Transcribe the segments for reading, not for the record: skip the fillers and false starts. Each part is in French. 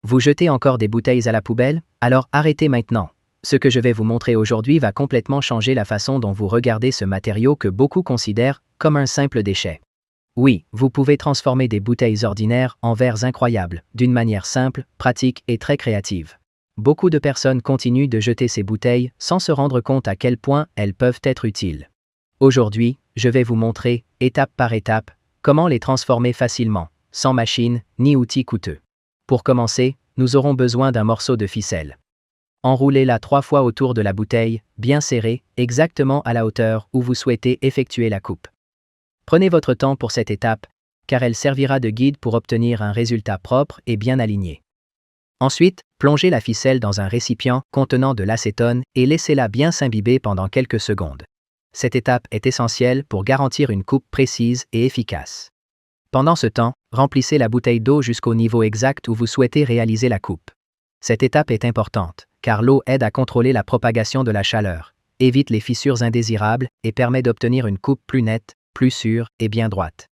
Vous jetez encore des bouteilles à la poubelle? Alors arrêtez maintenant. Ce que je vais vous montrer aujourd'hui va complètement changer la façon dont vous regardez ce matériau que beaucoup considèrent comme un simple déchet. Oui, vous pouvez transformer des bouteilles ordinaires en verres incroyables, d'une manière simple, pratique et très créative. Beaucoup de personnes continuent de jeter ces bouteilles sans se rendre compte à quel point elles peuvent être utiles. Aujourd'hui, je vais vous montrer, étape par étape, comment les transformer facilement, sans machine ni outils coûteux. Pour commencer, nous aurons besoin d'un morceau de ficelle. Enroulez-la 3 fois autour de la bouteille, bien serrée, exactement à la hauteur où vous souhaitez effectuer la coupe. Prenez votre temps pour cette étape, car elle servira de guide pour obtenir un résultat propre et bien aligné. Ensuite, plongez la ficelle dans un récipient contenant de l'acétone et laissez-la bien s'imbiber pendant quelques secondes. Cette étape est essentielle pour garantir une coupe précise et efficace. Pendant ce temps, remplissez la bouteille d'eau jusqu'au niveau exact où vous souhaitez réaliser la coupe. Cette étape est importante, car l'eau aide à contrôler la propagation de la chaleur, évite les fissures indésirables et permet d'obtenir une coupe plus nette, plus sûre et bien droite.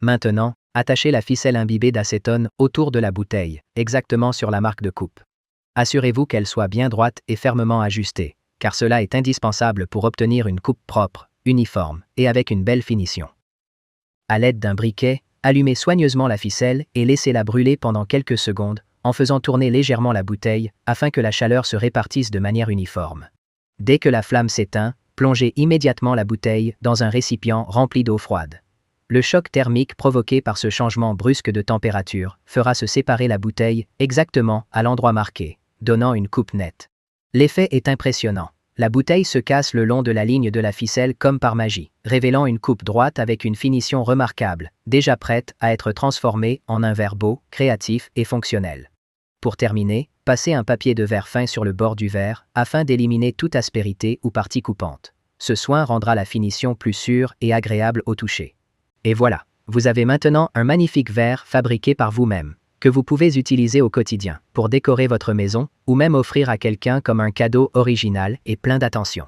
Maintenant, attachez la ficelle imbibée d'acétone autour de la bouteille, exactement sur la marque de coupe. Assurez-vous qu'elle soit bien droite et fermement ajustée, car cela est indispensable pour obtenir une coupe propre, uniforme et avec une belle finition. À l'aide d'un briquet, allumez soigneusement la ficelle et laissez-la brûler pendant quelques secondes, en faisant tourner légèrement la bouteille afin que la chaleur se répartisse de manière uniforme. Dès que la flamme s'éteint, plongez immédiatement la bouteille dans un récipient rempli d'eau froide. Le choc thermique provoqué par ce changement brusque de température fera se séparer la bouteille exactement à l'endroit marqué, donnant une coupe nette. L'effet est impressionnant. La bouteille se casse le long de la ligne de la ficelle comme par magie, révélant une coupe droite avec une finition remarquable, déjà prête à être transformée en un verre beau, créatif et fonctionnel. Pour terminer, passez un papier de verre fin sur le bord du verre afin d'éliminer toute aspérité ou partie coupante. Ce soin rendra la finition plus sûre et agréable au toucher. Et voilà, vous avez maintenant un magnifique verre fabriqué par vous-même, que vous pouvez utiliser au quotidien pour décorer votre maison ou même offrir à quelqu'un comme un cadeau original et plein d'attention.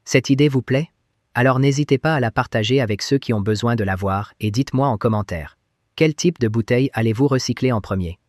Cette idée vous plaît? Alors n'hésitez pas à la partager avec ceux qui ont besoin de la voir et dites-moi en commentaire. Quel type de bouteille allez-vous recycler en premier?